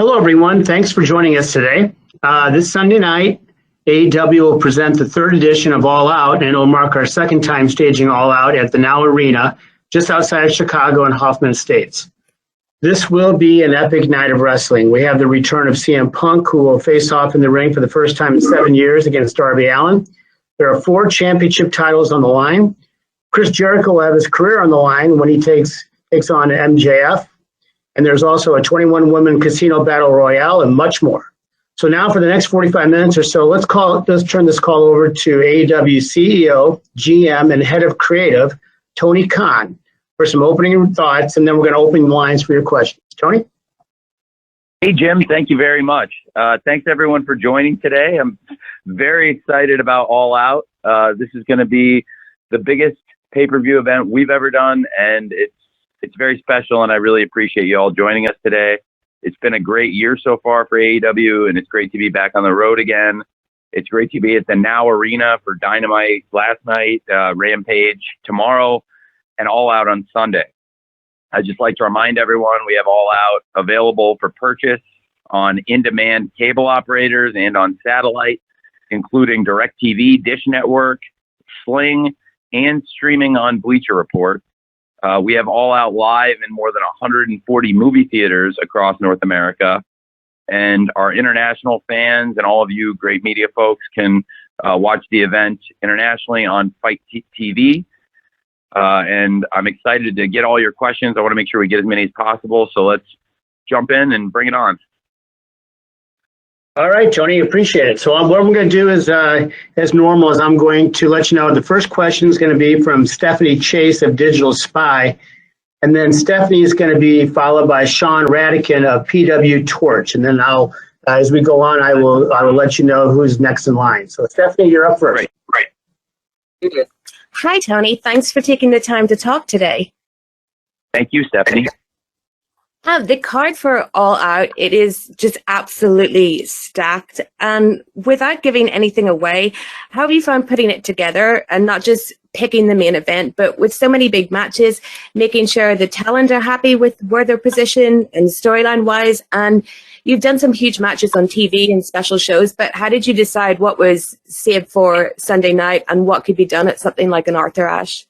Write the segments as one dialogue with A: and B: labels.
A: Hello, everyone. Thanks for joining us today. This Sunday night, AEW will present the third edition of All Out, and it will mark our second time staging All Out at the Now Arena, just outside of Chicago in Hoffman Estates. This will be an epic night of wrestling. We have the return of CM Punk, who will face off in the ring for the first time in 7 years against Darby Allen. There are 4 championship titles on the line. Chris Jericho will have his career on the line when he takes on MJF. And there's also a 21-woman casino battle royale and much more. So now for the next 45 minutes or so, let's turn this call over to AEW CEO, GM, and head of creative, Tony Khan, for some opening thoughts, and then we're going to open the lines for your questions. Tony?
B: Hey, Jim. Thank you very much. Thanks, everyone, for joining today. I'm very excited about All Out. This is going to be the biggest pay-per-view event we've ever done, and it's very special, and I really appreciate you all joining us today. It's been a great year so far for AEW, and it's great to be back on the road again. It's great to be at the Now Arena for Dynamite last night, Rampage tomorrow, and All Out on Sunday. I'd just like to remind everyone we have All Out available for purchase on in-demand cable operators and on satellite, including DirecTV, Dish Network, Sling, and streaming on Bleacher Report. We have All Out live in more than 140 movie theaters across North America. And our international fans and all of you great media folks can watch the event internationally on Fight TV. And I'm excited to get all your questions. I want to make sure we get as many as possible. So let's jump in and bring it on.
A: All right, Tony, appreciate it. So what we're going to do is, as normal, is I'm going to let you know the first question is going to be from Stephanie Chase of Digital Spy. And then Stephanie is going to be followed by Sean Radican of PW Torch. And then as we go on, I will let you know who's next in line. So Stephanie, you're up first.
B: Right.
C: Hi, Tony. Thanks for taking the time to talk today.
B: Thank you, Stephanie.
C: The card for All Out, it is just absolutely stacked. And without giving anything away, how have you found putting it together and not just picking the main event, but with so many big matches, making sure the talent are happy with where they're positioned and storyline wise? And you've done some huge matches on TV and special shows, but how did you decide what was saved for Sunday night and what could be done at something like an Arthur Ashe?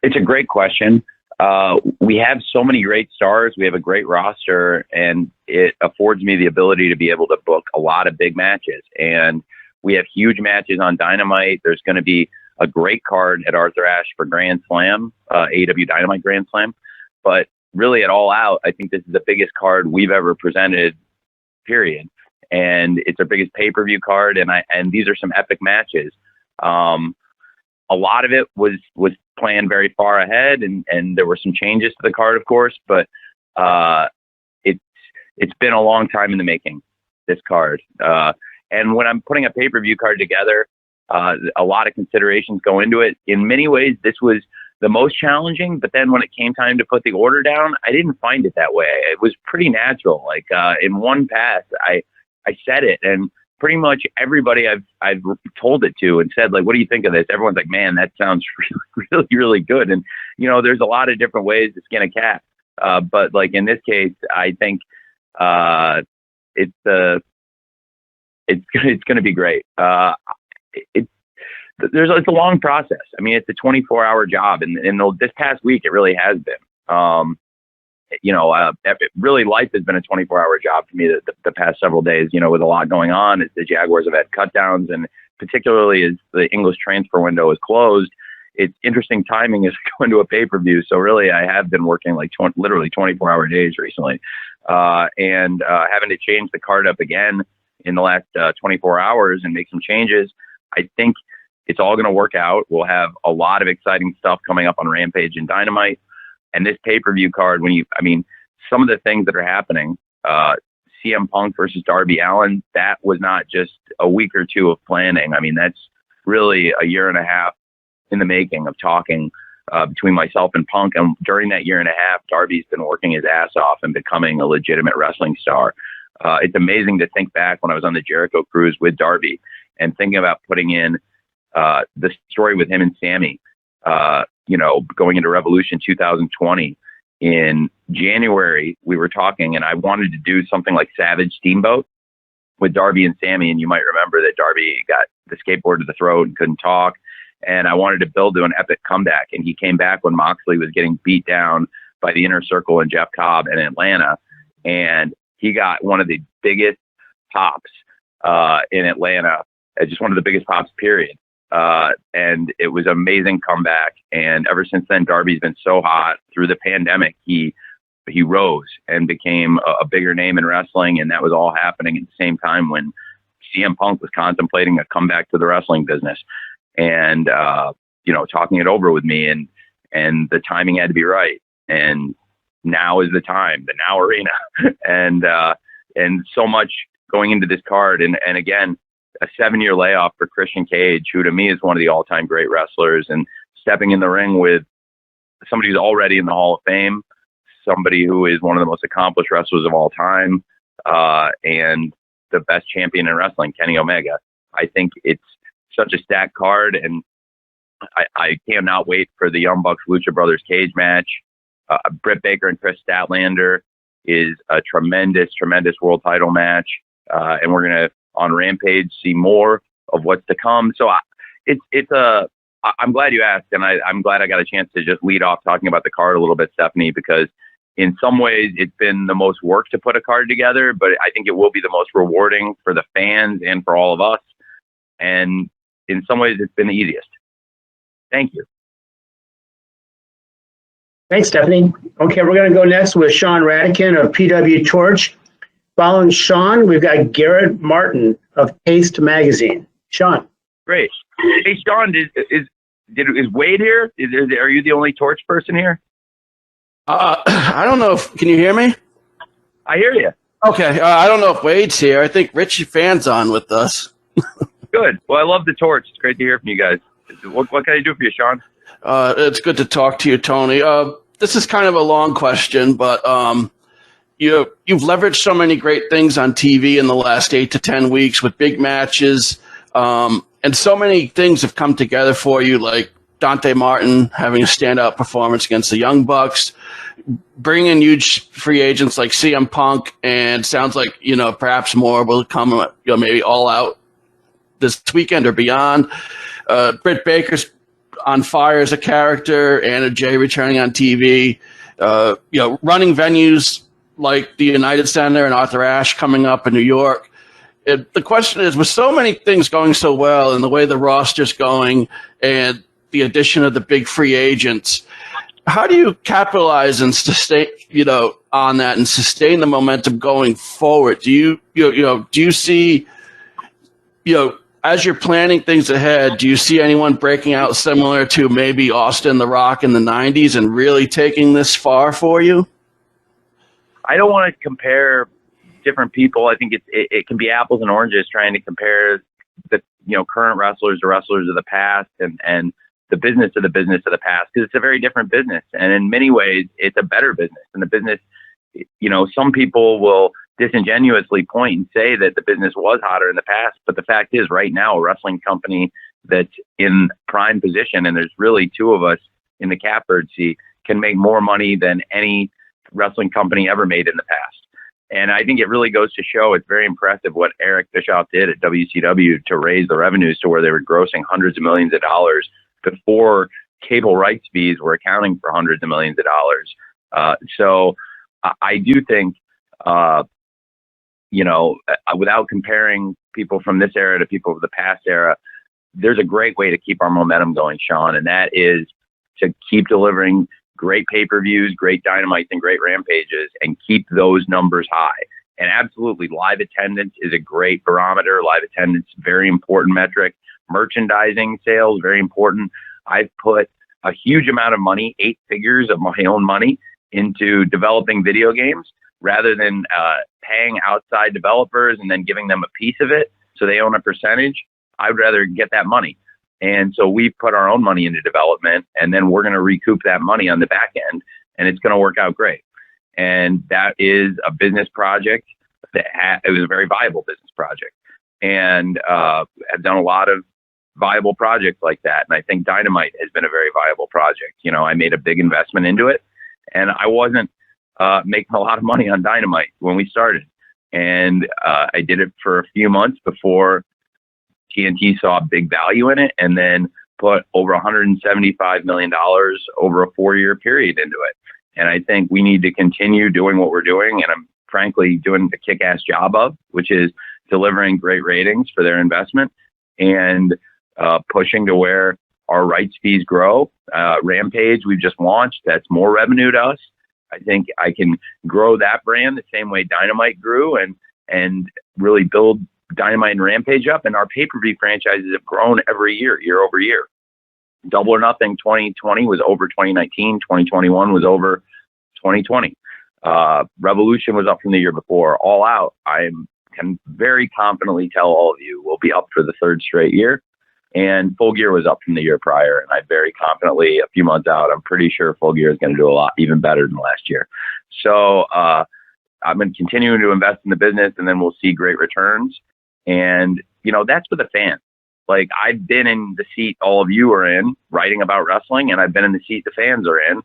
B: It's a great question. We have so many great stars. We have a great roster, and it affords me the ability to be able to book a lot of big matches. And we have huge matches on Dynamite. There's going to be a great card at Arthur Ashe for Grand Slam, AEW Dynamite Grand Slam. But really at All Out, I think this is the biggest card we've ever presented, period. And it's our biggest pay-per-view card, and these are some epic matches. A lot of it was planned very far ahead, and there were some changes to the card, of course, but it's been a long time in the making, this card. And when I'm putting a pay-per-view card together, a lot of considerations go into it. In many ways, this was the most challenging, but then when it came time to put the order down, I didn't find it that way. It was pretty natural. Like in one pass, I said it, and pretty much everybody I've told it to and said, like, what do you think of this? Everyone's like, man, that sounds really, really, really good. And, you know, there's a lot of different ways to skin a cat. But like in this case, I think it's going to be great. It's a long process. I mean, it's a 24-hour job. And this past week, it really has been. Really life has been a 24-hour job for me the past several days, you know, with a lot going on. As the Jaguars have had cutdowns, and particularly as the English transfer window is closed, it's interesting timing as going to a pay-per-view. So really, I have been working like literally 24-hour days recently, and having to change the card up again in the last 24 hours and make some changes. I think it's all going to work out. We'll have a lot of exciting stuff coming up on Rampage and Dynamite. And this pay-per-view card, some of the things that are happening, CM Punk versus Darby Allen, that was not just a week or two of planning. I mean, that's really a year and a half in the making of talking between myself and Punk. And during that year and a half, Darby's been working his ass off and becoming a legitimate wrestling star. It's amazing to think back when I was on the Jericho cruise with Darby and thinking about putting in the story with him and Sammy, going into Revolution 2020 in January, we were talking, and I wanted to do something like Savage Steamboat with Darby and Sammy. And you might remember that Darby got the skateboard to the throat and couldn't talk. And I wanted to build to an epic comeback. And he came back when Moxley was getting beat down by the Inner Circle and Jeff Cobb in Atlanta. And he got one of the biggest pops in Atlanta, just one of the biggest pops, period. And it was an amazing comeback. And ever since then, Darby's been so hot. Through the pandemic, he rose and became a bigger name in wrestling. And that was all happening at the same time when CM Punk was contemplating a comeback to the wrestling business and, talking it over with me, and the timing had to be right. And now is the time, the Now Arena, and so much going into this card. And again, a 7-year layoff for Christian Cage, who to me is one of the all-time great wrestlers, and stepping in the ring with somebody who's already in the Hall of Fame, somebody who is one of the most accomplished wrestlers of all time, and the best champion in wrestling, Kenny Omega. I think it's such a stacked card, and I cannot wait for the Young Bucks Lucha Brothers cage match. Britt Baker and Chris Statlander is a tremendous, tremendous world title match. And we're going to, on Rampage, see more of what's to come. So I'm glad you asked, and I'm glad I got a chance to just lead off talking about the card a little bit, Stephanie, because in some ways it's been the most work to put a card together, but I think it will be the most rewarding for the fans and for all of us. And in some ways it's been the easiest. Thank you.
A: Thanks, Stephanie. Okay, we're going to go next with Sean Radican of PW Torch. Following Sean, we've got Garrett Martin of Taste Magazine. Sean.
B: Great. Hey, Sean, is Wade here? Are you the only Torch person here?
D: I don't know can you hear me?
B: I hear you.
D: Okay. I don't know if Wade's here. I think Richie Fan's on with us.
B: Good. Well, I love the Torch. It's great to hear from you guys. What can I do for you, Sean?
D: It's good to talk to you, Tony. This is kind of a long question, but you've leveraged so many great things on TV in the last 8 to 10 weeks with big matches, and so many things have come together for you, like Dante Martin having a standout performance against the Young Bucks, bringing in huge free agents like CM Punk, and sounds like perhaps more will come, maybe All Out this weekend or beyond. Britt Baker's on fire as a character, Anna Jay returning on TV, running venues like the United Center and Arthur Ashe coming up in New York. The question is, with so many things going so well and the way the roster's going and the addition of the big free agents, how do you capitalize and sustain, on that and sustain the momentum going forward? Do you see, as you're planning things ahead, do you see anyone breaking out similar to maybe Austin The Rock in the 90s and really taking this far for you?
B: I don't want to compare different people. I think it can be apples and oranges trying to compare the current wrestlers to wrestlers of the past and the business of the past, because it's a very different business. And in many ways, it's a better business. And the business, some people will disingenuously point and say that the business was hotter in the past. But the fact is, right now, a wrestling company that's in prime position, and there's really two of us in the catbird seat, can make more money than any wrestling company ever made in the past. And I think it really goes to show, it's very impressive what Eric Bischoff did at WCW to raise the revenues to where they were grossing hundreds of millions of dollars before cable rights fees were accounting for hundreds of millions of dollars. So I do think, without comparing people from this era to people of the past era, there's a great way to keep our momentum going, Sean, and that is to keep delivering great pay-per-views, great Dynamites, and great Rampages, and keep those numbers high. And absolutely, live attendance is a great barometer. Live attendance, very important metric. Merchandising sales, very important. I've put a huge amount of money, 8 figures of my own money, into developing video games rather than paying outside developers and then giving them a piece of it so they own a percentage. I'd rather get that money. And so we put our own money into development, and then we're going to recoup that money on the back end, and it's going to work out great. And that is a business project it was a very viable business project. And I've done a lot of viable projects like that. And I think Dynamite has been a very viable project. I made a big investment into it, And I wasn't making a lot of money on Dynamite when we started. And I did it for a few months before TNT saw big value in it, and then put over $175 million over a 4-year period into it. And I think we need to continue doing what we're doing, and I'm frankly doing a kick-ass job of, which is delivering great ratings for their investment and pushing to where our rights fees grow. Rampage, we've just launched. That's more revenue to us. I think I can grow that brand the same way Dynamite grew and really build Dynamite and Rampage up. And our pay-per-view franchises have grown every year, year over year. Double or Nothing 2020 was over 2019. 2021 was over 2020. Revolution was up from the year before. All Out, I can very confidently tell all of you, will be up for the 3rd straight year. And Full Gear was up from the year prior. And I very confidently, a few months out, I'm pretty sure Full Gear is going to do a lot, even better than last year. So I'm going to continue to invest in the business, and then we'll see great returns. And, you know, that's for the fans. Like, I've been in the seat all of you are in, writing about wrestling, and I've been in the seat the fans are in,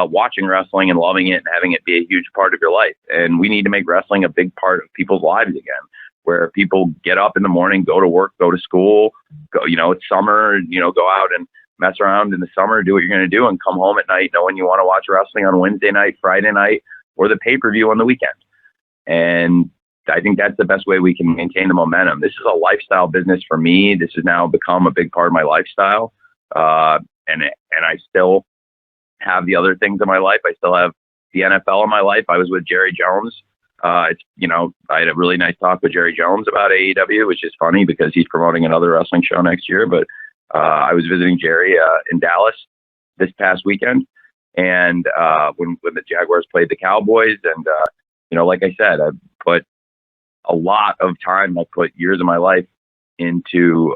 B: watching wrestling and loving it and having it be a huge part of your life. And we need to make wrestling a big part of people's lives again, where people get up in the morning, go to work, go to school, go, you know, it's summer, you know, go out and mess around in the summer, do what you're going to do, and come home at night knowing you want to watch wrestling on Wednesday night, Friday night, or the pay-per-view on the weekend. And I think that's the best way we can maintain the momentum. This is a lifestyle business for me. This has now become a big part of my lifestyle. And I still have the other things in my life. I still have the NFL in my life. I was with Jerry Jones. You know, I had a really nice talk with Jerry Jones about AEW, which is funny because he's promoting another wrestling show next year. But I was visiting Jerry in Dallas this past weekend, and when the Jaguars played the Cowboys, and you know, like I said, I put a lot of time. I put years of my life into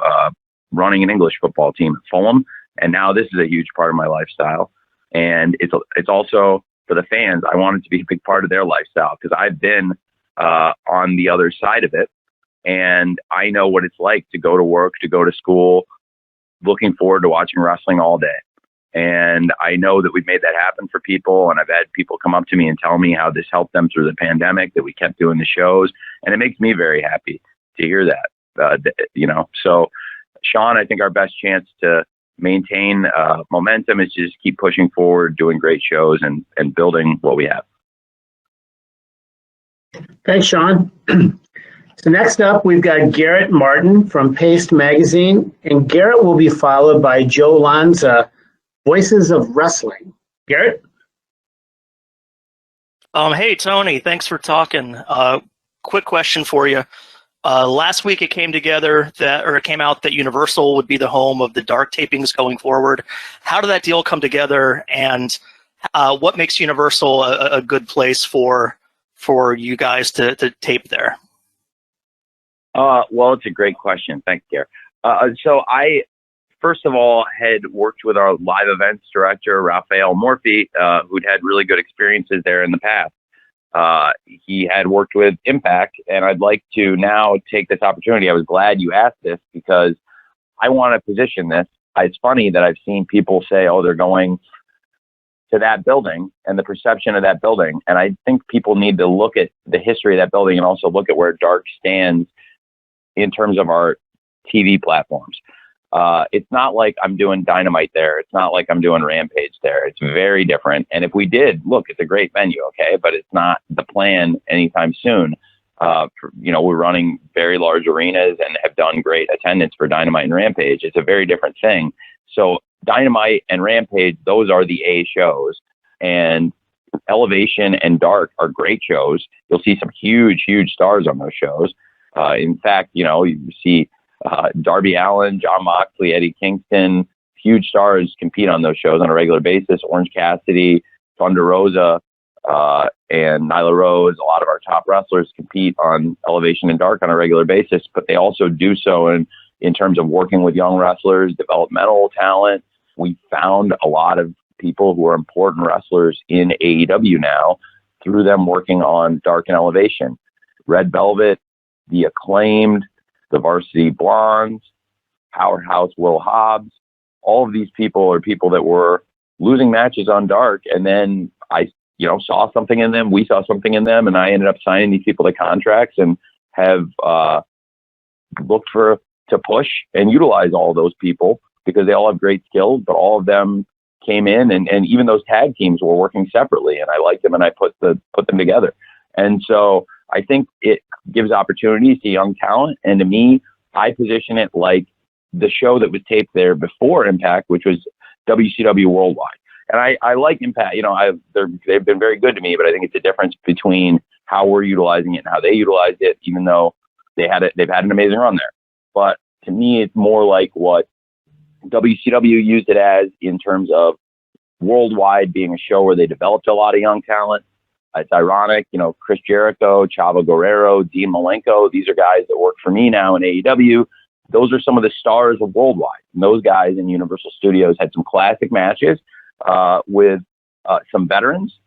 B: running an English football team at Fulham, and now this is a huge part of my lifestyle. And it's also for the fans. I want it to be a big part of their lifestyle because I've been on the other side of it, and I know what it's like to go to work, to go to school, looking forward to watching wrestling all day. And I know that we've made that happen for people, and I've had people come up to me and tell me how this helped them through the pandemic, that we kept doing the shows, and it makes me very happy to hear that. You know, so Sean, I think our best chance to maintain momentum is just keep pushing forward, doing great shows, and building what we have.
A: Thanks, Sean. So next up, we've got Garrett Martin from Paste Magazine, and Garrett will be followed by Joe Lanza, Voices of Wrestling. Garrett?
E: Hey, Tony, thanks for talking. Quick question for you. Last week it came out that Universal would be the home of the Dark tapings going forward. How did that deal come together, and what makes Universal a good place for you guys to tape there?
B: Well, it's a great question. Thanks, Garrett. So I, first of all, had worked with our live events director, Raphael Morphy, who'd had really good experiences there in the past. He had worked with Impact, and I'd like to now take this opportunity. I was glad you asked this because I want to position this. It's funny that I've seen people say, oh, they're going to that building and the perception of that building. And I think people need to look at the history of that building and also look at where Dark stands in terms of our TV platforms. It's not like I'm doing Dynamite there. It's not like I'm doing Rampage there. It's very different. And if we did, look, it's a great venue, okay, but it's not the plan anytime soon. You know, we're running very large arenas and have done great attendance for Dynamite and Rampage. It's a very different thing. So Dynamite and Rampage, those are the A shows. And Elevation and Dark are great shows. You'll see some huge, huge stars on those shows. In fact, you know, you see Darby Allen, John Moxley, Eddie Kingston, huge stars compete on those shows on a regular basis. Orange Cassidy, Thunder Rosa, and Nyla Rose. A lot of our top wrestlers compete on Elevation and Dark on a regular basis, but they also do so in terms of working with young wrestlers, developmental talent. We found a lot of people who are important wrestlers in AEW now through them working on Dark and Elevation. Red Velvet, The Acclaimed, the Varsity Blondes, Powerhouse Will Hobbs. All of these people are people that were losing matches on Dark, and then I saw something in them. We saw something in them, and I ended up signing these people to contracts and have looked to push and utilize all those people because they all have great skills, but all of them came in and even those tag teams were working separately, and I liked them and I put them together. And so I think it gives opportunities to young talent. And to me, I position it like the show that was taped there before Impact, which was WCW Worldwide. And I like Impact. They've been very good to me, but I think it's a difference between how we're utilizing it and how they utilized it, even though they've had an amazing run there. But to me, it's more like what WCW used it as in terms of Worldwide being a show where they developed a lot of young talent. It's ironic, Chris Jericho, Chavo Guerrero, Dean Malenko. These are guys that work for me now in AEW. Those are some of the stars of Worldwide. And those guys in Universal Studios had some classic matches with some veterans.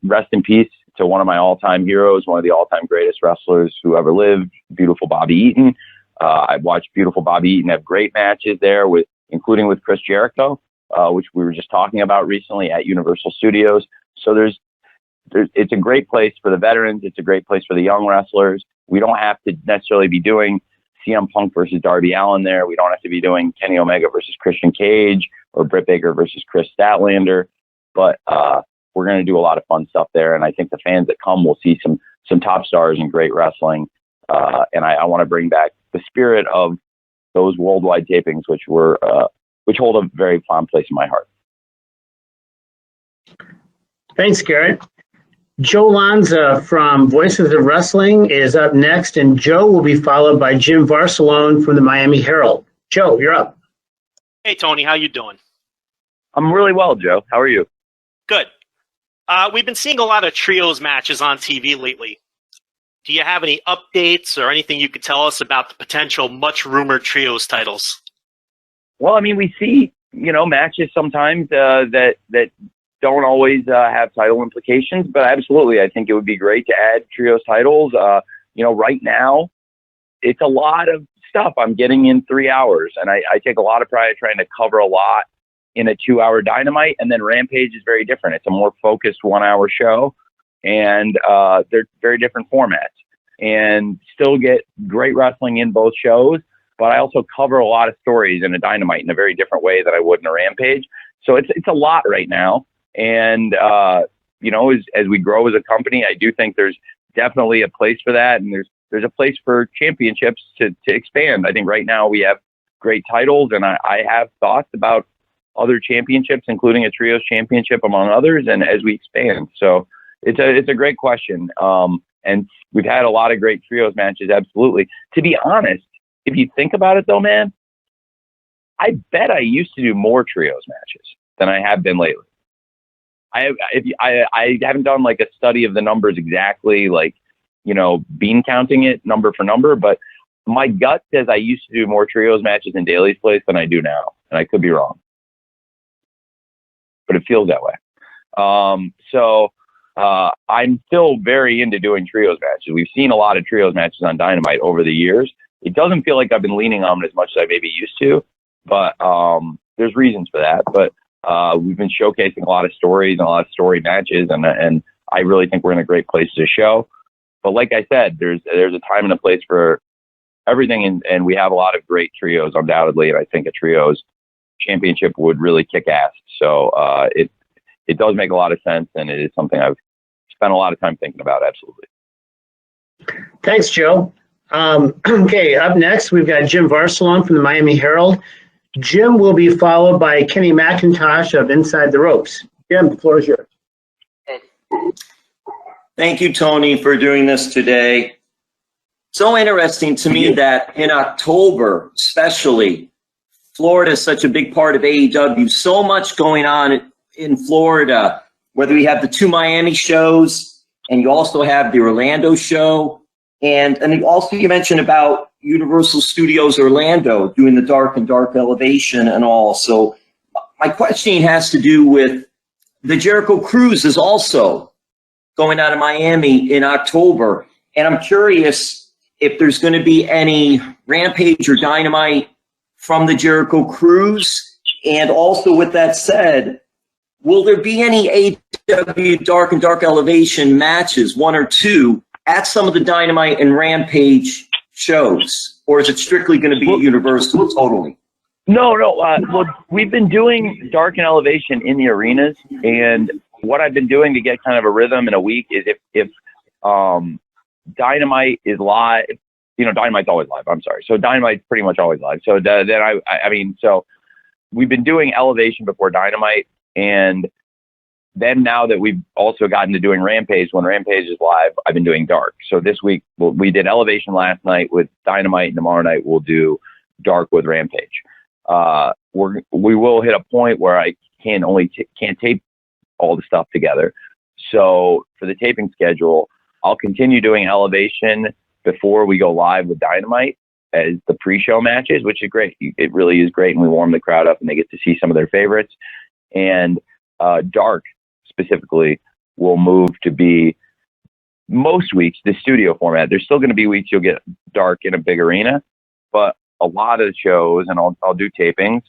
B: Rest in peace to one of my all-time heroes, one of the all-time greatest wrestlers who ever lived, beautiful Bobby Eaton. I've watched beautiful Bobby Eaton have great matches there, including with Chris Jericho, which we were just talking about recently at Universal Studios. So it's a great place for the veterans. It's a great place for the young wrestlers. We don't have to necessarily be doing CM Punk versus Darby Allen there. We don't have to be doing Kenny Omega versus Christian Cage or Britt Baker versus Chris Statlander. But we're going to do a lot of fun stuff there. And I think the fans that come will see some top stars and great wrestling. And I want to bring back the spirit of those Worldwide tapings, which hold a very fond place in my heart.
A: Thanks, Garrett. Joe Lanza from Voices of Wrestling is up next, and Joe will be followed by Jim Varcelon from the Miami Herald. Joe, you're up.
F: Hey, Tony, how you doing?
B: I'm really well, Joe. How are you?
F: Good. We've been seeing a lot of trios matches on TV lately. Do you have any updates or anything you could tell us about the potential much-rumored trios titles?
B: Well, I mean, we see, matches sometimes that don't always have title implications, but absolutely, I think it would be great to add trios titles. Right now, it's a lot of stuff I'm getting in 3 hours, and I take a lot of pride trying to cover a lot in a 2-hour Dynamite, and then Rampage is very different. It's a more focused 1-hour show, and they're very different formats, and still get great wrestling in both shows. But I also cover a lot of stories in a Dynamite in a very different way than I would in a Rampage. So it's a lot right now. And, as we grow as a company, I do think there's definitely a place for that. And there's a place for championships to expand. I think right now we have great titles, and I have thoughts about other championships, including a trios championship among others. And as we expand, so it's a great question. And we've had a lot of great trios matches. Absolutely. To be honest, if you think about it though, man, I bet I used to do more trios matches than I have been lately. I haven't done like a study of the numbers exactly, bean counting it number for number, but my gut says I used to do more trios matches in Daly's place than I do now. And I could be wrong, but it feels that way. I'm still very into doing trios matches. We've seen a lot of trios matches on Dynamite over the years. It doesn't feel like I've been leaning on them as much as I maybe used to, but there's reasons for that. But we've been showcasing a lot of stories and a lot of story matches, and I really think we're in a great place to show. But like I said, there's a time and a place for everything, and we have a lot of great trios, undoubtedly, and I think a trios championship would really kick ass. So it does make a lot of sense, and it is something I've spent a lot of time thinking about. Absolutely.
A: Thanks, Joe. Okay, up next, we've got Jim Varcelon from the Miami Herald. Jim will be followed by Kenny McIntosh of Inside the Ropes. Jim, the floor is yours.
G: Thank you, Tony, for doing this today. So interesting to me that in October, especially, Florida is such a big part of AEW. So much going on in Florida, whether we have the 2 Miami shows, and you also have the Orlando show, and also you mentioned about Universal Studios Orlando doing the Dark and Dark Elevation and all. So my question has to do with the Jericho Cruise is also going out of Miami in October. And I'm curious if there's going to be any Rampage or Dynamite from the Jericho Cruise. And also with that said, will there be any AEW Dark and Dark Elevation matches, one or two, at some of the Dynamite and Rampage shows? Or is it strictly going to be Universal totally?
B: No. Well, we've been doing Dark and Elevation in the arenas, and what I've been doing to get kind of a rhythm in a week is if Dynamite is live, Dynamite's always live. I'm sorry. So Dynamite's pretty much always live. So then so we've been doing Elevation before Dynamite, and then now that we've also gotten to doing Rampage, when Rampage is live, I've been doing Dark. So this week we did Elevation last night with Dynamite, and tomorrow night we'll do Dark with Rampage. We will hit a point where I can't tape all the stuff together. So for the taping schedule, I'll continue doing Elevation before we go live with Dynamite as the pre-show matches, which is great. It really is great, and we warm the crowd up, and they get to see some of their favorites. And Dark specifically will move to be most weeks the studio format. There's still going to be weeks you'll get Dark in a big arena, but a lot of the shows, and I'll do tapings,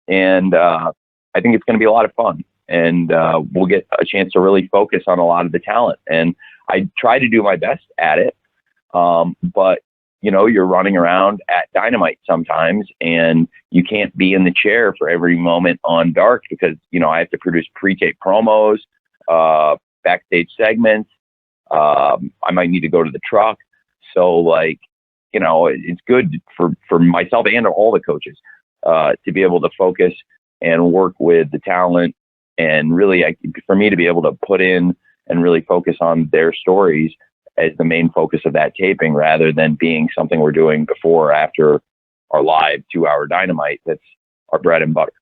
B: and I think it's going to be a lot of fun, and we'll get a chance to really focus on a lot of the talent. And I try to do my best at it, but you're running around at Dynamite sometimes, and you can't be in the chair for every moment on Dark because, I have to produce pre-tape promos, backstage segments. I might need to go to the truck. So it's good for myself and all the coaches to be able to focus and work with the talent, and really for me to be able to put in and really focus on their stories as the main focus of that taping, rather than being something we're doing before or after our live 2-hour Dynamite. That's our bread and butter,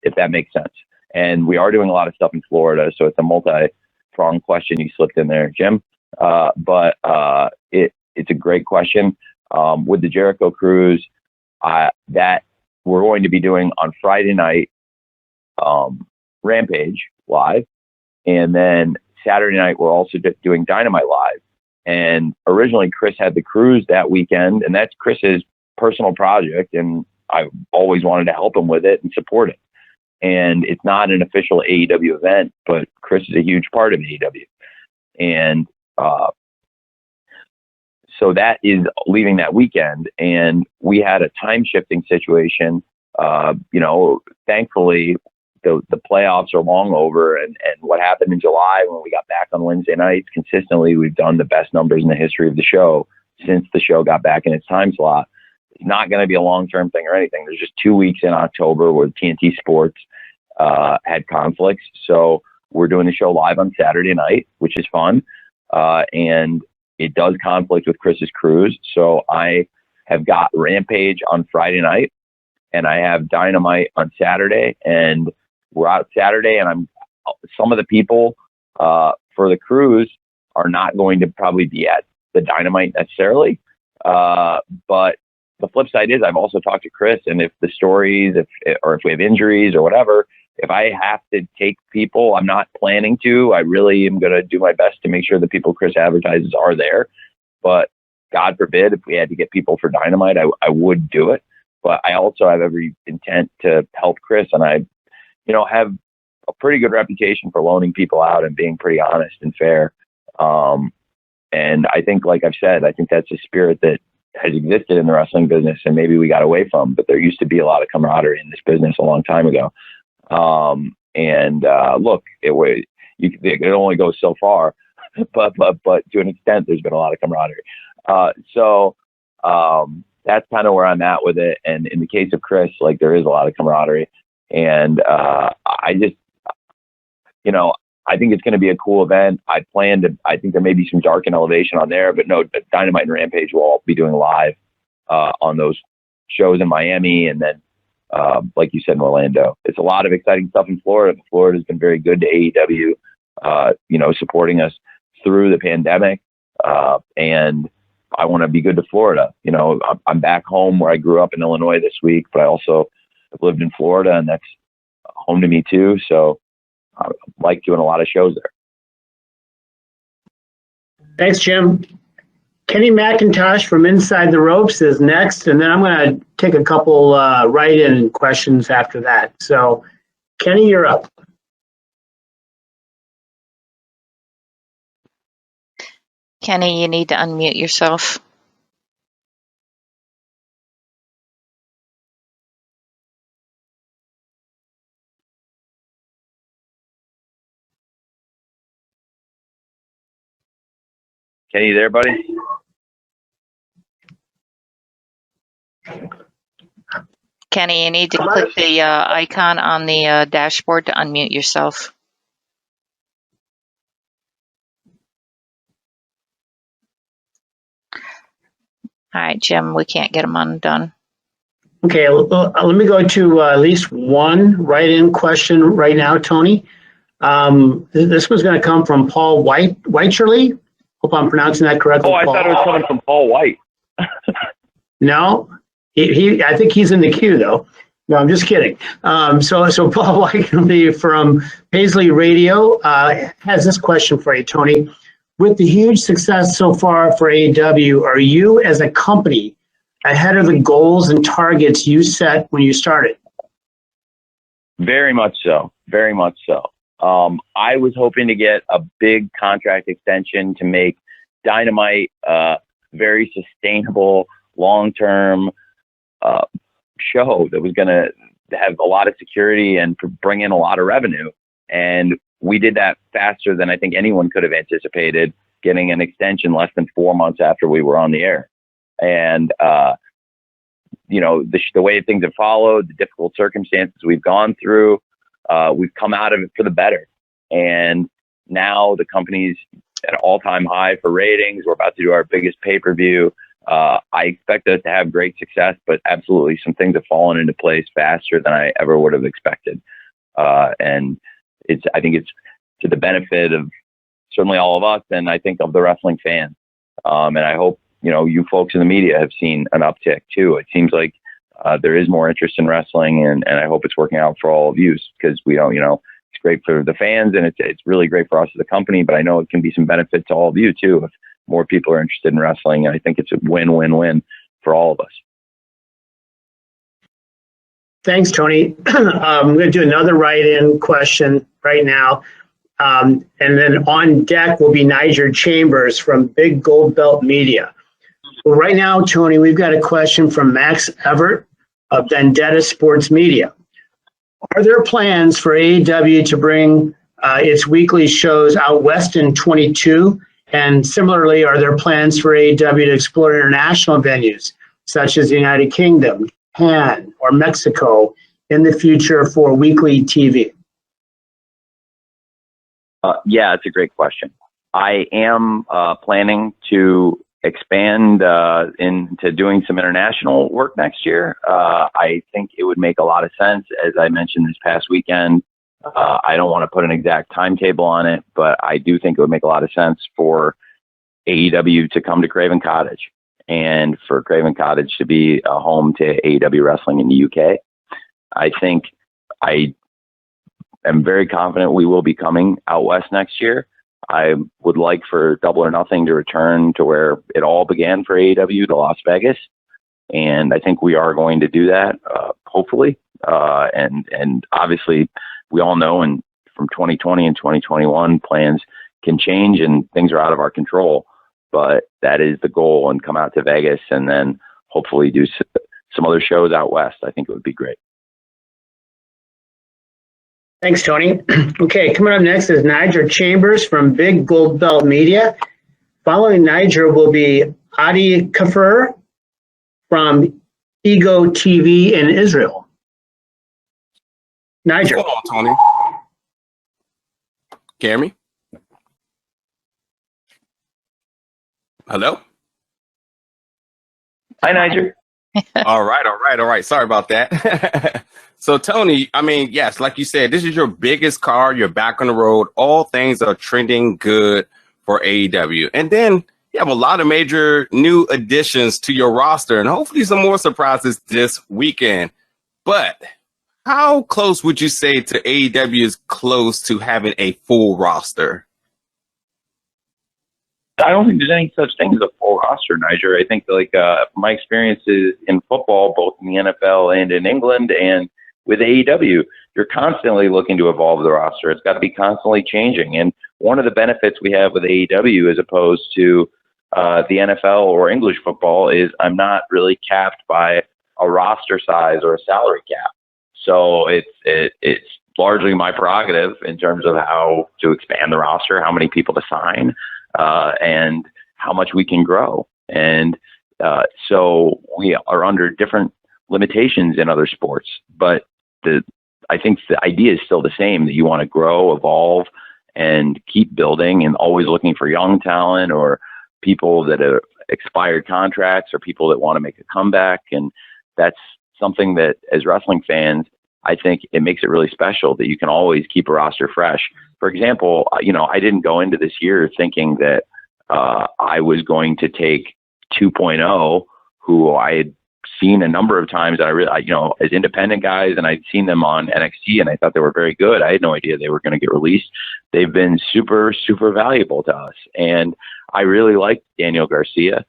B: if that makes sense. And we are doing a lot of stuff in Florida, so it's a multi-pronged question you slipped in there, Jim. But it's a great question. With the Jericho Cruise, that we're going to be doing on Friday night, Rampage live, and then Saturday night we're also doing Dynamite live. And originally Chris had the Cruise that weekend, and that's Chris's personal project, and I always wanted to help him with it and support it. And it's not an official AEW event, but Chris is a huge part of AEW. And so that is leaving that weekend, and we had a time shifting situation. Thankfully the playoffs are long over, and what happened in July when we got back on Wednesday nights, consistently we've done the best numbers in the history of the show since the show got back in its time slot. It's not going to be a long-term thing or anything. There's just 2 weeks in October where TNT Sports had conflicts. So we're doing the show live on Saturday night, which is fun. And it does conflict with Chris's Cruise. So I have got Rampage on Friday night, and I have Dynamite on Saturday, and we're out Saturday, and some of the people for the Cruise are not going to probably be at the Dynamite necessarily. But the flip side is I've also talked to Chris, and if the stories, if we have injuries or whatever, if I have to take people, I'm not planning to. I really am going to do my best to make sure the people Chris advertises are there. But God forbid, if we had to get people for Dynamite, I would do it. But I also have every intent to help Chris, and I, have a pretty good reputation for loaning people out and being pretty honest and fair. And I think, like I've said, I think that's a spirit that has existed in the wrestling business, and maybe we got away from, but there used to be a lot of camaraderie in this business a long time ago. Look, it only goes so far, but to an extent, there's been a lot of camaraderie. So that's kind of where I'm at with it. And in the case of Chris, there is a lot of camaraderie, and I just, I think it's going to be a cool event. I think there may be some Dark and Elevation on there, but no, Dynamite and Rampage will all be doing live on those shows in Miami, and then like you said, in Orlando. It's a lot of exciting stuff in Florida. Florida's been very good to AEW, supporting us through the pandemic. And I want to be good to Florida. I'm back home where I grew up in Illinois this week, but I also have lived in Florida, and that's home to me too. So I like doing a lot of shows there.
A: Thanks, Jim. Kenny McIntosh from Inside the Ropes is next, and then I'm going to take a couple write-in questions after that. So, Kenny, you're up.
H: Kenny, you need to unmute yourself.
B: Kenny, you there, buddy?
H: Kenny, you need to click the icon on the dashboard to unmute yourself. All right, Jim, we can't get him undone.
A: Okay, let me go to at least one write-in question right now, Tony. This was going to come from Paul Whitcherly. Hope I'm pronouncing that correctly.
B: Oh, I thought it was coming from Paul White.
A: No, I think he's in the queue though. No, I'm just kidding. So Paul Whitcherly from Paisley Radio has this question for you, Tony. With the huge success so far for AEW, are you as a company ahead of the goals and targets you set when you started?
B: Very much so. Very much so. I was hoping to get a big contract extension to make Dynamite very sustainable, long-term show that was going to have a lot of security and bring in a lot of revenue. And we did that faster than I think anyone could have anticipated, getting an extension less than 4 months after we were on the air. And, the way things have followed, the difficult circumstances we've gone through, we've come out of it for the better. And now the company's at an all-time high for ratings. We're about to do our biggest pay-per-view. I expect us to have great success, but absolutely some things have fallen into place faster than I ever would have expected. And I think it's to the benefit of certainly all of us, and I think of the wrestling fans. And I hope, you folks in the media have seen an uptick too. It seems like there is more interest in wrestling, and I hope it's working out for all of you, because we don't, it's great for the fans and it's really great for us as a company, but I know it can be some benefit to all of you too if more people are interested in wrestling. And I think it's a win-win-win for all of us.
A: Thanks, Tony. I'm going to do another write-in question right now. And then on deck will be Niger Chambers from Big Gold Belt Media. Well, right now, Tony, we've got a question from Max Everett of Vendetta Sports Media. Are there plans for AEW to bring its weekly shows out west in 22? And similarly, are there plans for AEW to explore international venues, such as the United Kingdom, Japan, or Mexico in the future for weekly TV?
B: Yeah, it's a great question. I am planning to expand into doing some international work next year. I think it would make a lot of sense. As I mentioned this past weekend, I don't want to put an exact timetable on it, but I do think it would make a lot of sense for AEW to come to Craven Cottage and for Craven Cottage to be a home to AEW wrestling in the UK. I think I am very confident we will be coming out west next year. I would like for Double or Nothing to return to where it all began for AEW, to Las Vegas. And I think we are going to do that, hopefully. And obviously, we all know from 2020 and 2021, plans can change and things are out of our control. But that is the goal, and come out to Vegas and then hopefully do some other shows out west. I think it would be great.
A: Thanks, Tony. Okay, coming up next is Niger Chambers from Big Gold Belt Media. Following Niger will be Adi Kafir from Ego TV in Israel. Niger.
I: Hold on, Tony. Can you hear me? Hello?
B: Hi, Niger.
I: All right. Sorry about that. So, Tony, yes, like you said, this is your biggest card. You're back on the road. All things are trending good for AEW. And then you have a lot of major new additions to your roster, and hopefully some more surprises this weekend. But how close would you say to AEW is close to having a full roster?
B: I don't think there's any such thing as a full roster, Niger. I think my experiences in football, both in the NFL and in England and with AEW, you're constantly looking to evolve the roster. It's got to be constantly changing. And one of the benefits we have with AEW as opposed to the NFL or English football is I'm not really capped by a roster size or a salary cap. So it's largely my prerogative in terms of how to expand the roster, how many people to sign, and how much we can grow. And so we are under different limitations in other sports, but I think the idea is still the same, that you want to grow, evolve, and keep building, and always looking for young talent or people that have expired contracts or people that want to make a comeback. And that's something that, as wrestling fans, I think it makes it really special that you can always keep a roster fresh. For example, I didn't go into this year thinking that I was going to take 2.0, who I had seen a number of times that I really, as independent guys, and I'd seen them on NXT and I thought they were very good. I had no idea they were going to get released. They've been super, super valuable to us. And I really liked Daniel Garcia.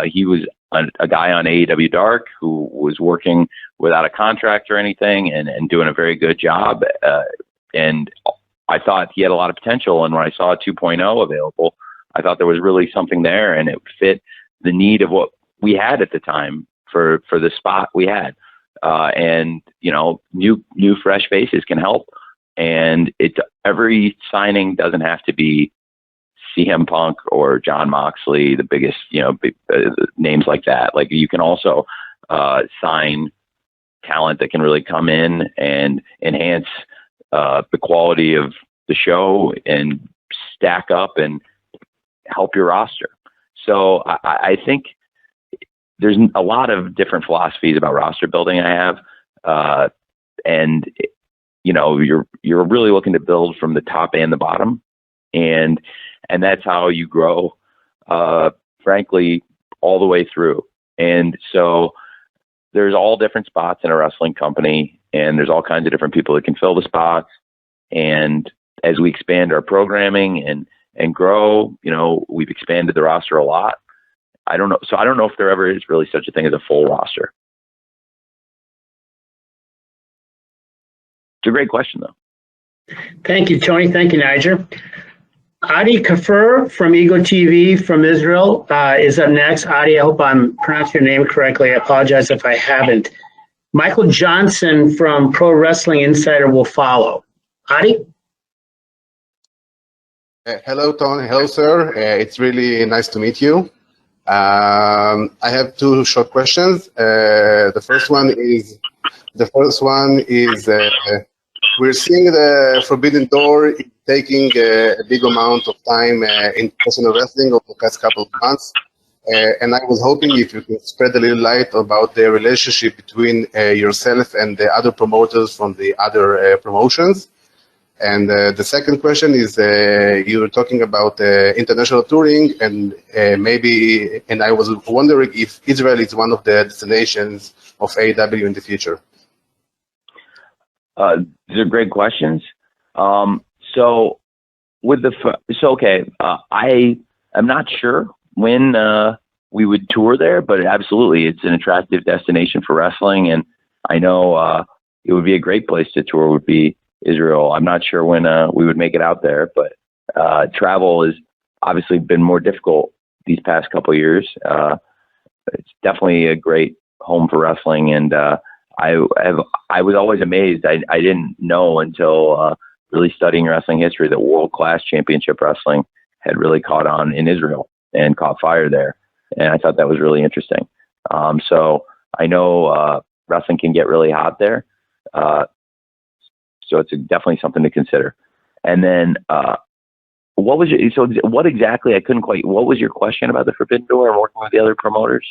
B: He was a guy on AEW Dark who was working without a contract or anything and doing a very good job. And I thought he had a lot of potential. And when I saw 2.0 available, I thought there was really something there, and it fit the need of what we had at the time for the spot we had. And, new fresh faces can help. And every signing doesn't have to be CM Punk or John Moxley, the biggest, names like that. Like, you can also sign talent that can really come in and enhance the quality of the show and stack up and help your roster. So I think there's a lot of different philosophies about roster building I have. And, you're really looking to build from the top and the bottom. And that's how you grow, frankly, all the way through. And so there's all different spots in a wrestling company, and there's all kinds of different people that can fill the spots. And as we expand our programming and grow, we've expanded the roster a lot. I don't know. So I don't know if there ever is really such a thing as a full roster. It's a great question, though.
A: Thank you, Tony. Thank you, Niger. Adi Kafur from Ego TV from Israel is up next. Adi, I hope I'm pronouncing your name correctly. I apologize if I haven't. Michael Johnson from Pro Wrestling Insider will follow. Adi?
J: Hello, Tony. Hello, sir. It's really nice to meet you. I have two short questions. The first one is we're seeing the Forbidden Door taking a big amount of time in professional wrestling over the past couple of months. And I was hoping if you could spread a little light about the relationship between yourself and the other promoters from the other promotions. And the second question is you were talking about international touring, and I was wondering if Israel is one of the destinations of AEW in the future.
B: These are great questions. I am not sure when we would tour there, but absolutely, it's an attractive destination for wrestling, and I know it would be a great place to tour. Would be Israel. I'm not sure when we would make it out there, but travel has obviously been more difficult these past couple of years. It's definitely a great home for wrestling, and I was always amazed. I didn't know until really studying wrestling history that world-class championship wrestling had really caught on in Israel and caught fire there. And I thought that was really interesting. So I know wrestling can get really hot there. So it's definitely something to consider. And then what was your question about the Forbidden Door and working with the other promoters?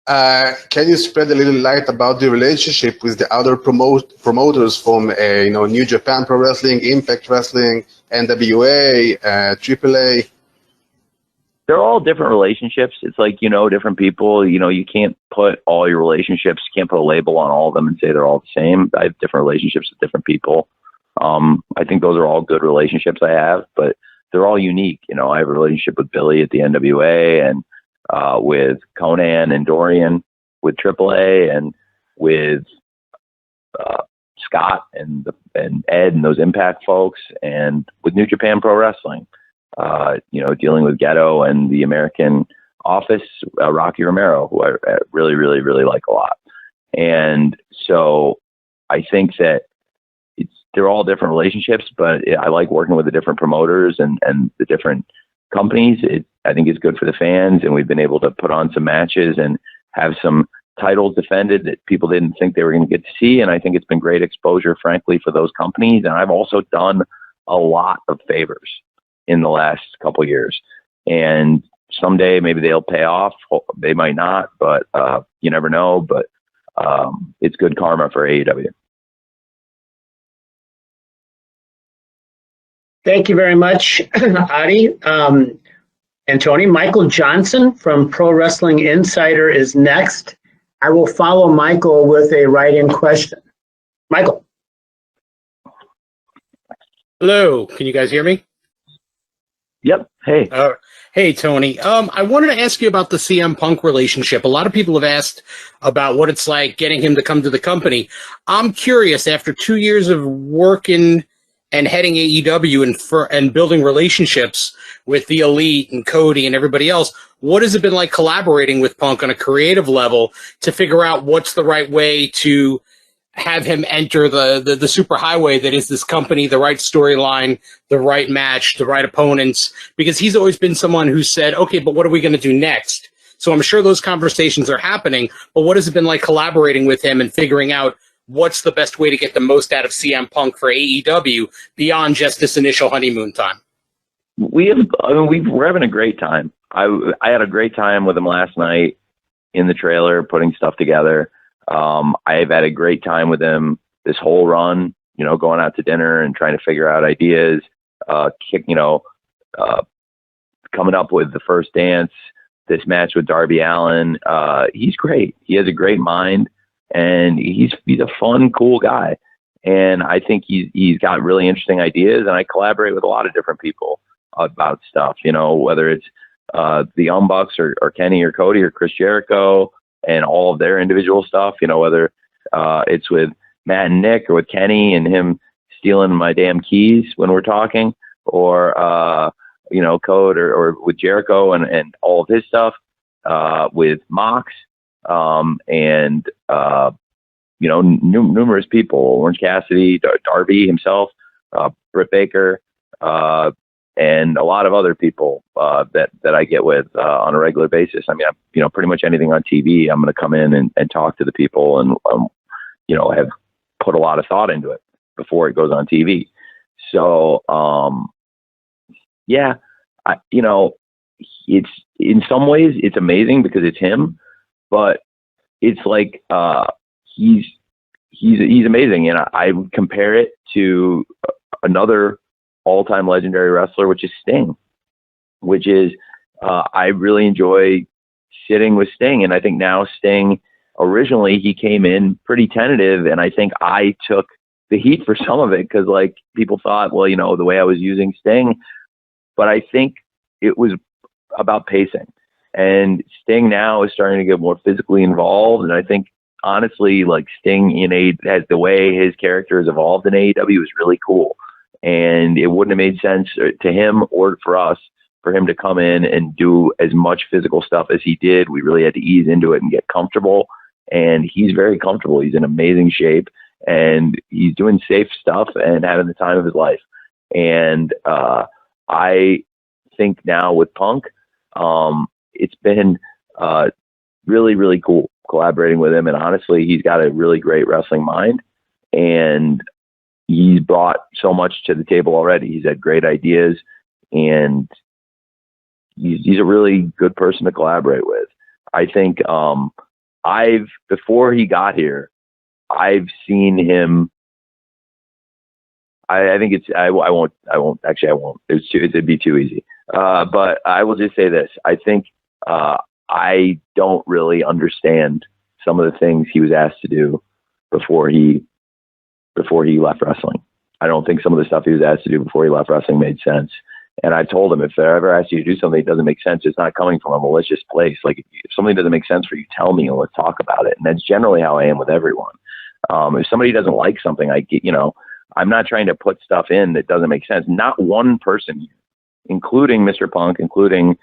J: Can you spread a little light about the relationship with the other promoters from New Japan Pro Wrestling, Impact Wrestling, NWA, AAA?
B: They're all different relationships. It's like, different people. You can't put all your relationships, can't put a label on all of them and say they're all the same. I have different relationships with different people. I think those are all good relationships I have, but they're all unique. I have a relationship with Billy at the NWA, and with Conan and Dorian with AAA, and with Scott and Ed and those Impact folks, and with New Japan Pro Wrestling, dealing with Ghetto and the American office, Rocky Romero, who I really, really, really like a lot. And so I think that they're all different relationships, but I like working with the different promoters and the different companies. I think it's good for the fans, and we've been able to put on some matches and have some titles defended that people didn't think they were going to get to see. And I think it's been great exposure, frankly, for those companies. And I've also done a lot of favors in the last couple of years. And someday maybe they'll pay off. They might not, but you never know. But it's good karma for AEW.
A: Thank you very much, Adi and Tony. Michael Johnson from Pro Wrestling Insider is next. I will follow Michael with a write-in question. Michael.
K: Hello, can you guys hear me?
B: Yep. Hey.
K: Hey, Tony. I wanted to ask you about the CM Punk relationship. A lot of people have asked about what it's like getting him to come to the company. I'm curious, after 2 years of working and heading AEW and building relationships with the Elite and Cody and everybody else, what has it been like collaborating with Punk on a creative level to figure out what's the right way to have him enter the superhighway that is this company, the right storyline, the right match, the right opponents? Because he's always been someone who said, okay, but what are we going to do next? So I'm sure those conversations are happening, but what has it been like collaborating with him and figuring out what's the best way to get the most out of CM Punk for AEW beyond just this initial honeymoon time?
B: We're having a great time. I had a great time with him last night in the trailer, putting stuff together. I've had a great time with him this whole run, going out to dinner and trying to figure out ideas, coming up with the first dance, this match with Darby Allen. He's great. He has a great mind, and he's a fun, cool guy. And I think he's got really interesting ideas, and I collaborate with a lot of different people about stuff, whether it's the Young Bucks or Kenny or Cody or Chris Jericho and all of their individual stuff, whether it's with Matt and Nick or with Kenny and him stealing my damn keys when we're talking, or Code or with Jericho and all of his stuff, with Mox, and numerous people, Orange Cassidy, Darby himself, Britt Baker, and a lot of other people that I get with on a regular basis. I mean, pretty much anything on TV, I'm going to come in and talk to the people and have put a lot of thought into it before it goes on TV. So it's in some ways it's amazing because it's him, but it's like he's amazing, and I would compare it to another all-time legendary wrestler, which is Sting, which is I really enjoy sitting with Sting. And I think now Sting, originally he came in pretty tentative, and I think I took the heat for some of it because people thought, well, the way I was using Sting, but I think it was about pacing. And Sting now is starting to get more physically involved, and I think honestly, Sting has the way his character has evolved in AEW is really cool. And it wouldn't have made sense to him or for us for him to come in and do as much physical stuff as he did. We really had to ease into it and get comfortable. And he's very comfortable. He's in amazing shape, and he's doing safe stuff and having the time of his life. And I think now with Punk, it's been really, really cool collaborating with him. And honestly, he's got a really great wrestling mind, and he's brought so much to the table already. He's had great ideas, and he's a really good person to collaborate with. I think before he got here, I've seen him. I think I won't. It'd be too easy. But I will just say this. I think I don't really understand some of the things he was asked to do before he left wrestling. I don't think some of the stuff he was asked to do before he left wrestling made sense. And I told him, if I ever asked you to do something that doesn't make sense, it's not coming from a malicious place. If something doesn't make sense for you, tell me and let's talk about it. And that's generally how I am with everyone. If somebody doesn't like something, I'm not trying to put stuff in that doesn't make sense. Not one person, including Mr. Punk, including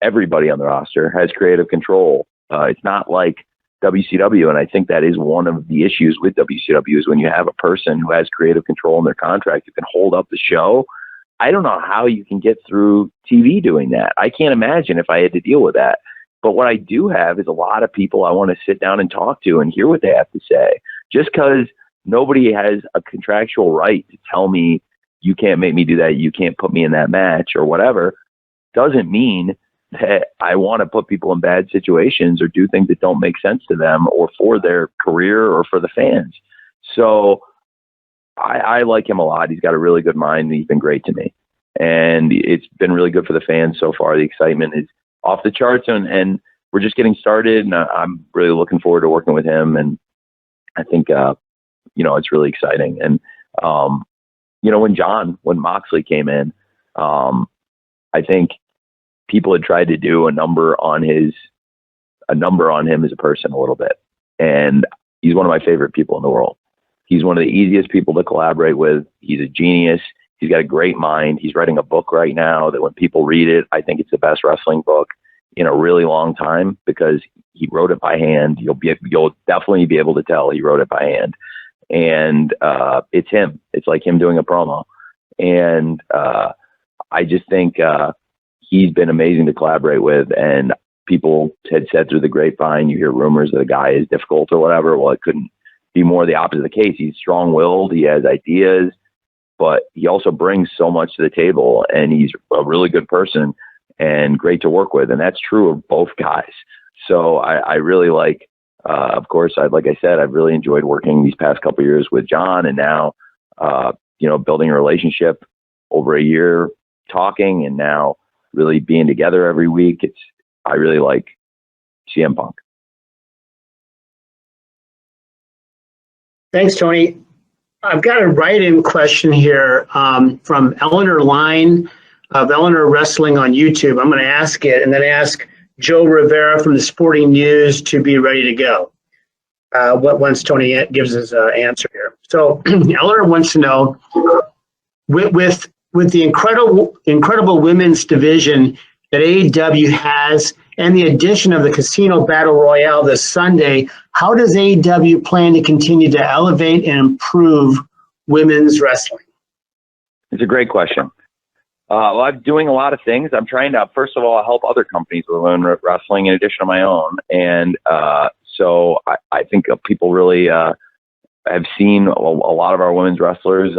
B: everybody on the roster, has creative control. It's not like WCW, and I think that is one of the issues with WCW is when you have a person who has creative control in their contract who can hold up the show. I don't know how you can get through TV doing that. I can't imagine if I had to deal with that. But what I do have is a lot of people I want to sit down and talk to and hear what they have to say. Just because nobody has a contractual right to tell me you can't make me do that, you can't put me in that match or whatever, doesn't mean that I want to put people in bad situations or do things that don't make sense to them or for their career or for the fans. So I like him a lot. He's got a really good mind. He's been great to me. And it's been really good for the fans so far. The excitement is off the charts, and we're just getting started. And I'm really looking forward to working with him. And I think, it's really exciting. And, when Moxley came in, I think people had tried to do a number on him as a person a little bit. And he's one of my favorite people in the world. He's one of the easiest people to collaborate with. He's a genius. He's got a great mind. He's writing a book right now that when people read it, I think it's the best wrestling book in a really long time because he wrote it by hand. You'll definitely be able to tell he wrote it by hand. And it's him. It's like him doing a promo. And I just think he's been amazing to collaborate with. And people had said through the grapevine, you hear rumors that a guy is difficult or whatever. Well, it couldn't be more the opposite of the case. He's strong-willed. He has ideas, but he also brings so much to the table, and he's a really good person and great to work with. And that's true of both guys. So I really like, of course, like I said, I've really enjoyed working these past couple of years with John, and now, building a relationship over a year, talking, and now really being together every week. I really like CM Punk.
A: Thanks, Tony. I've got a write-in question here from Eleanor Line of Eleanor Wrestling on YouTube. I'm going to ask it and then ask Joe Rivera from the Sporting News to be ready to go once Tony gives his answer here. So Eleanor wants to know, with the incredible women's division that AEW has and the addition of the Casino Battle Royale this Sunday, how does AEW plan to continue to elevate and improve women's wrestling?
B: It's a great question. Well, I'm doing a lot of things. I'm trying to, first of all, help other companies with women's wrestling in addition to my own. And so I think people really have seen a lot of our women's wrestlers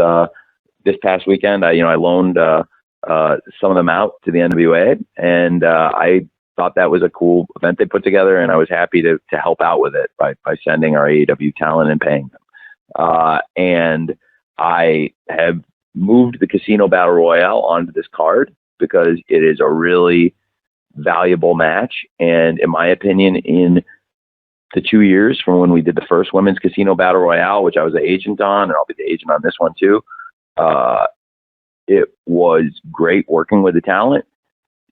B: this past weekend. I loaned some of them out to the NWA, and I thought that was a cool event they put together, and I was happy to help out with it by sending our AEW talent and paying them. And I have moved the Casino Battle Royale onto this card because it is a really valuable match. And in my opinion, in the 2 years from when we did the first Women's Casino Battle Royale, which I was the agent on, and I'll be the agent on this one too, it was great working with the talent.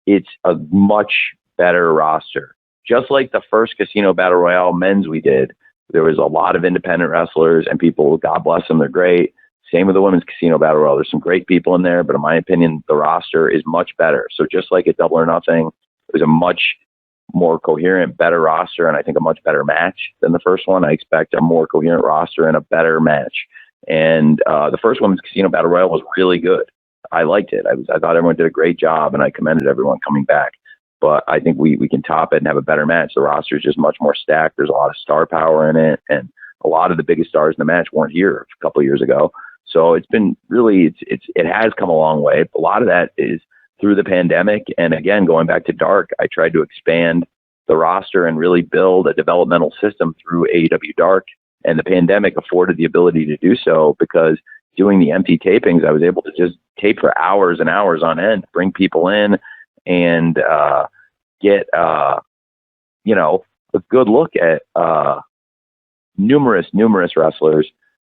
B: It's a much better roster. Just like the first Casino Battle Royale men's we did, there was a lot of independent wrestlers and people, God bless them, they're great. Same with the Women's Casino Battle Royale. There's some great people in there, but in my opinion, the roster is much better. So just like at Double or Nothing, it was a much more coherent, better roster, and I think a much better match than the first one. I expect a more coherent roster and a better match. And the first Women's Casino Battle Royale was really good. I liked it. I thought everyone did a great job, and I commended everyone coming back. But I think we can top it and have a better match. The roster is just much more stacked. There's a lot of star power in it, and a lot of the biggest stars in the match weren't here a couple of years ago. So it's been really, it has come a long way. A lot of that is through the pandemic. And again, going back to Dark, I tried to expand the roster and really build a developmental system through AEW Dark. And the pandemic afforded the ability to do so because doing the empty tapings, I was able to just tape for hours and hours on end, bring people in and get, a good look at numerous wrestlers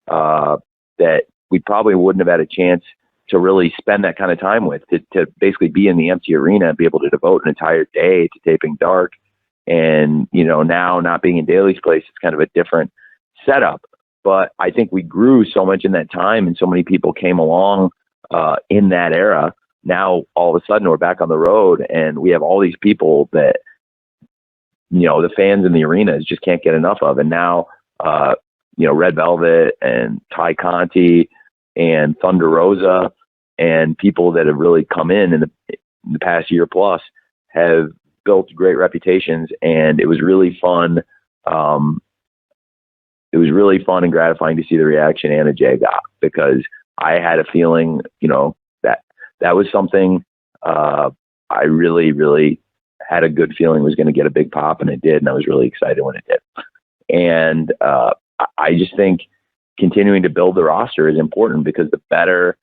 B: that we probably wouldn't have had a chance to really spend that kind of time with, to basically be in the empty arena and be able to devote an entire day to taping Dark. And, now not being in Daly's place, it's kind of a different setup. But I think we grew so much in that time, and so many people came along in that era. Now, all of a sudden, we're back on the road, and we have all these people that, the fans in the arenas just can't get enough of. And now, Red Velvet and Ty Conti and Thunder Rosa and people that have really come in the past year plus have built great reputations. And it was really fun. It was really fun and gratifying to see the reaction Anna Jay got, because I had a feeling, that was something I really, really had a good feeling was going to get a big pop, and it did. And I was really excited when it did. And I just think continuing to build the roster is important, because the better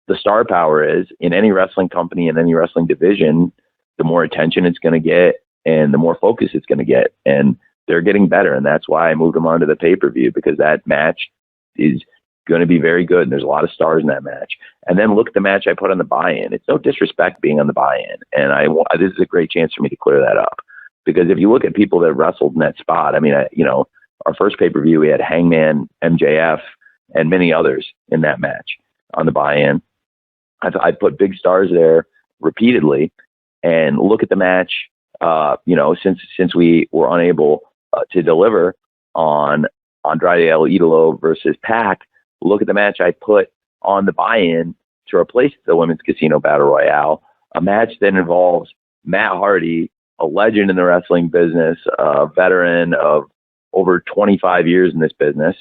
B: the star power is in any wrestling company, in any wrestling division, the more attention it's going to get and the more focus it's going to get. And they're getting better. And that's why I moved them onto the pay-per-view, because that match is going to be very good. And there's a lot of stars in that match. And then look at the match I put on the buy-in. It's no disrespect being on the buy-in. And this is a great chance for me to clear that up, because if you look at people that wrestled in that spot, our first pay-per-view, we had Hangman, MJF, and many others in that match on the buy-in. I put big stars there repeatedly, and look at the match. Since we were unable to deliver on Andrade El Idolo versus Pac, look at the match I put on the buy-in to replace the Women's Casino Battle Royale, a match that involves Matt Hardy, a legend in the wrestling business, a veteran of over 25 years in this business,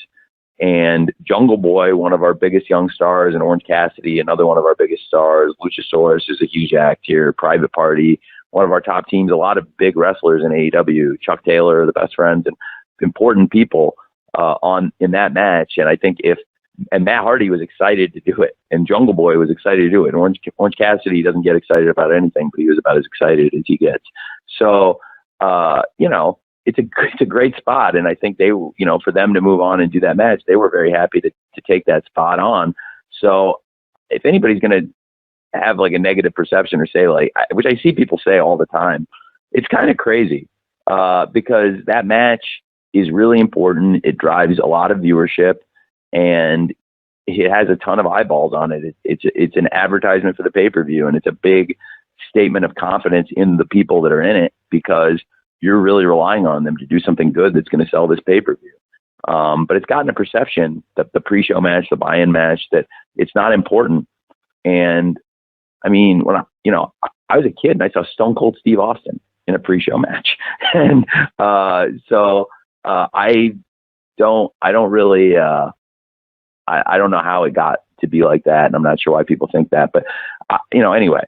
B: and Jungle Boy, one of our biggest young stars, and Orange Cassidy, another one of our biggest stars. Luchasaurus is a huge act here. Private Party, one of our top teams. A lot of big wrestlers in AEW. Chuck Taylor, the Best Friends, and important people in that match. And I think and Matt Hardy was excited to do it, and Jungle Boy was excited to do it. And Orange Cassidy doesn't get excited about anything, but he was about as excited as he gets. So, it's a great spot. And I think they, for them to move on and do that match, they were very happy to take that spot on. So if anybody's going to have like a negative perception or say which I see people say all the time, it's kind of crazy because that match is really important. It drives a lot of viewership, and it has a ton of eyeballs on it. It's an advertisement for the pay-per-view, and it's a big statement of confidence in the people that are in it, because you're really relying on them to do something good that's going to sell this pay-per-view. But it's gotten a perception that the pre-show match, the buy-in match, that it's not important. And when I was a kid and I saw Stone Cold Steve Austin in a pre-show match. And so I don't know how it got to be like that. And I'm not sure why people think that, but anyway,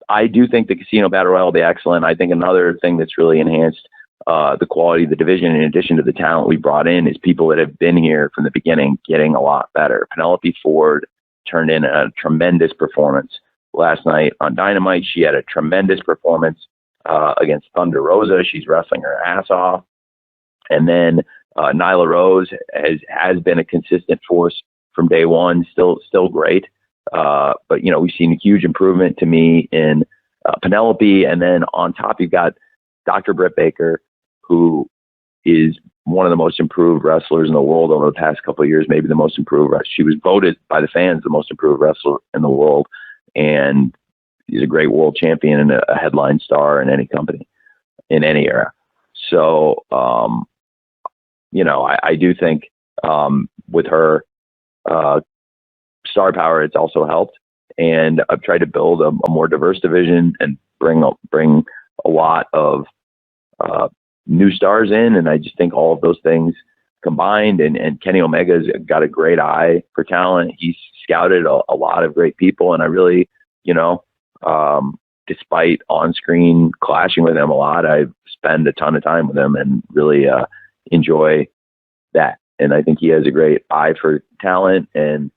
B: I do think the Casino Battle Royale will be excellent. I think another thing that's really enhanced the quality of the division, in addition to the talent we brought in, is people that have been here from the beginning getting a lot better. Penelope Ford turned in a tremendous performance last night on Dynamite. She had a tremendous performance against Thunder Rosa. She's wrestling her ass off. And then Nyla Rose has been a consistent force from day one, still great. But we've seen a huge improvement to me in Penelope. And then on top, you've got Dr. Britt Baker, who is one of the most improved wrestlers in the world over the past couple of years, maybe the most improved. She was voted by the fans the most improved wrestler in the world. And he's a great world champion and a headline star in any company, in any era. So, I do think with her star power, it's also helped. And I've tried to build a more diverse division and bring a lot of new stars in. And I just think all of those things combined, and Kenny Omega's got a great eye for talent. He's scouted a lot of great people. And I really, despite on-screen clashing with him a lot, I spend a ton of time with him and really enjoy that. And I think he has a great eye for talent, and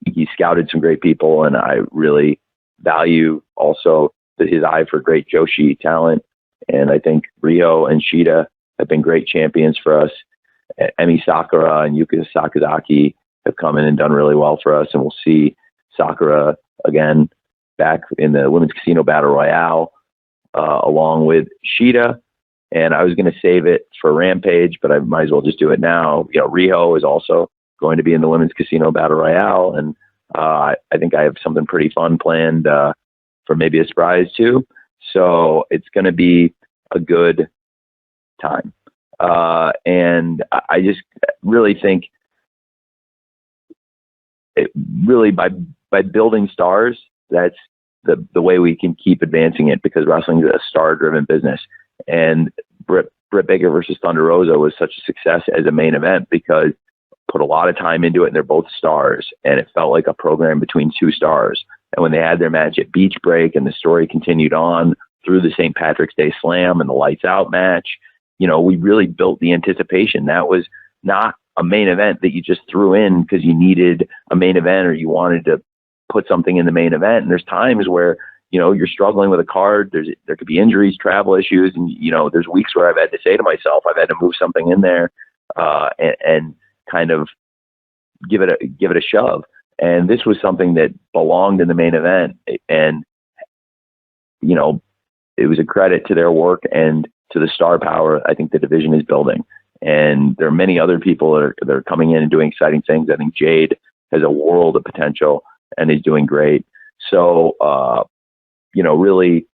B: he scouted some great people. And I really value also his eye for great Joshi talent. And I think Rio and Shida have been great champions for us. Emi Sakura and Yuka Sakazaki have come in and done really well for us. And we'll see Sakura again back in the Women's Casino Battle Royale, along with Shida. And I was going to save it for Rampage, but I might as well just do it now. You know, Riho is also going to be in the Women's Casino Battle Royale. And I think I have something pretty fun planned for maybe a surprise too. So it's going to be a good time. And I just really think really by building stars, that's the way we can keep advancing it, because wrestling is a star-driven business. And Britt Baker versus Thunder Rosa was such a success as a main event because put a lot of time into it, and they're both stars, and it felt like a program between two stars. And when they had their match at Beach Break and the story continued on through the St. Patrick's Day Slam and the Lights Out match, you know, we really built the anticipation. That was not a main event that you just threw in because you needed a main event or you wanted to put something in the main event. And there's times where, you know, you're struggling with a card. There could be injuries, travel issues. And, you know, there's weeks where I've had to say to myself, I've had to move something in there and kind of give it a shove. And this was something that belonged in the main event. And, you know, it was a credit to their work and to the star power I think the division is building. And there are many other people that are coming in and doing exciting things. I think Jade has a world of potential and is doing great. So, you know, really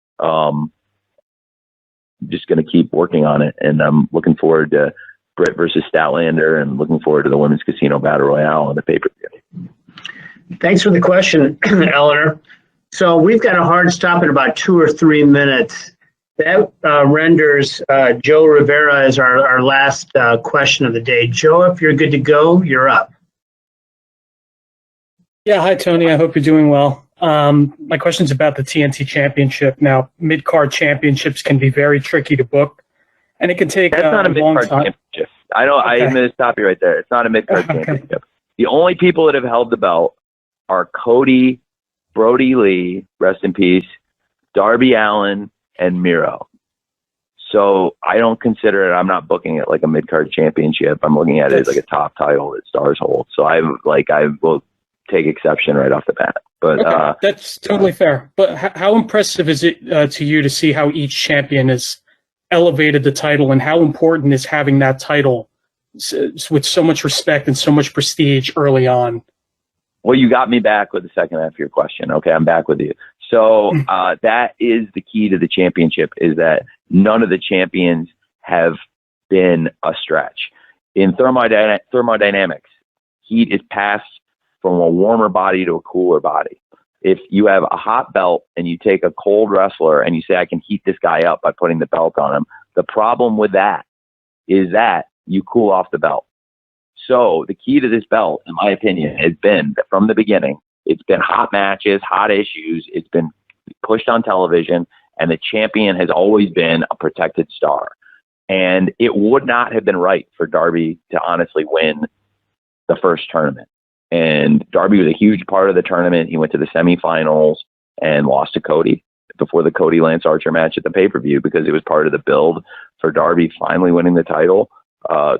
B: just going to keep working on it. And I'm looking forward to Britt versus Statlander and looking forward to the Women's Casino Battle Royale on the pay-per-view.
A: Thanks for the question, Eleanor. So we've got a hard stop in about 2 or 3 minutes. That renders Joe Rivera as our last question of the day. Joe, if you're good to go, you're up.
L: Yeah, hi, Tony. I hope you're doing well. My question's about the TNT Championship. Now, mid-card championships can be very tricky to book, and it can take
B: That's not a
L: long
B: mid-card
L: time.
B: championship. I know.
L: Okay.
B: I'm going to stop you right there. It's not a mid-card championship. The only people that have held the belt are Cody, Brody Lee, rest in peace, Darby Allen, and Miro. So I don't consider it, I'm not booking it like a mid-card championship. I'm looking at it as like a top title that stars hold. So I will take exception right off the bat. But
L: Okay, that's totally fair. But how impressive is it to you to see how each champion has elevated the title, and how important is having that title with so much respect and so much prestige early on?
B: Well, you got me back with the second half of your question. Okay, I'm back with you. So that is the key to the championship, is that none of the champions have been a stretch. In thermodynamics, heat is passed from a warmer body to a cooler body. If you have a hot belt and you take a cold wrestler and you say, I can heat this guy up by putting the belt on him, the problem with that is that you cool off the belt. So the key to this belt, in my opinion, has been that from the beginning, it's been hot matches, hot issues. It's been pushed on television, and the champion has always been a protected star. And it would not have been right for Darby to honestly win the first tournament. And Darby was a huge part of the tournament. He went to the semifinals and lost to Cody before the Cody Lance Archer match at the pay-per-view, because it was part of the build for Darby finally winning the title.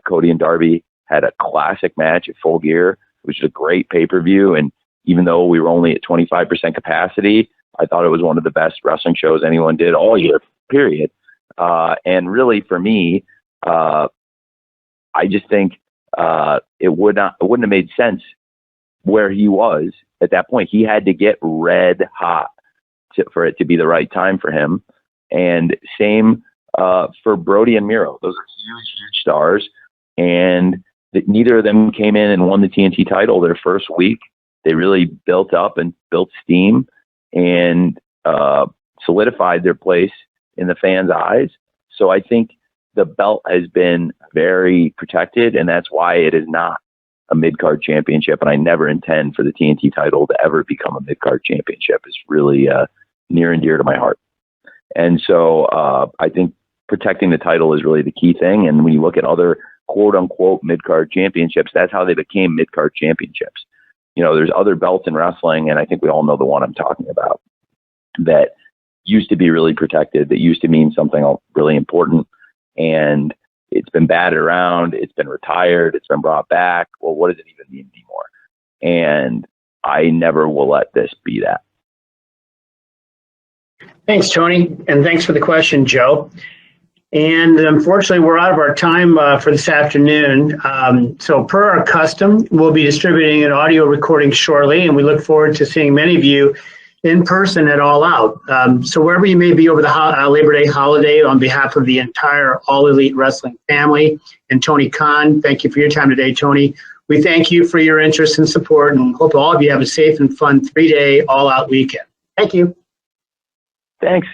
B: Cody and Darby had a classic match at Full Gear, which was a great pay-per-view. And even though we were only at 25% capacity, I thought it was one of the best wrestling shows anyone did all year, period. And really, for me, I just think it wouldn't have made sense where he was at that point. He had to get red hot for it to be the right time for him. And same for Brody and Miro. Those are huge stars. And neither of them came in and won the TNT title their first week. They really built up and built steam and solidified their place in the fans' eyes. So I think the belt has been very protected, and that's why it is not a mid-card championship. And I never intend for the TNT title to ever become a mid-card championship. It's really near and dear to my heart. And so I think protecting the title is really the key thing. And when you look at other quote-unquote mid-card championships, that's how they became mid-card championships. You know, there's other belts in wrestling, and I think we all know the one I'm talking about, that used to be really protected, that used to mean something really important, and it's been batted around, it's been retired, it's been brought back. Well, what does it even mean anymore? And I never will let this be that.
A: Thanks, Tony, and thanks for the question, Joe. And unfortunately, we're out of our time for this afternoon. So per our custom, we'll be distributing an audio recording shortly, and we look forward to seeing many of you in person at All Out. So wherever you may be over the Labor Day holiday, on behalf of the entire All Elite Wrestling family and Tony Khan, thank you for your time today, Tony. We thank you for your interest and support, and hope all of you have a safe and fun 3-day All Out weekend. Thank you.
B: Thanks.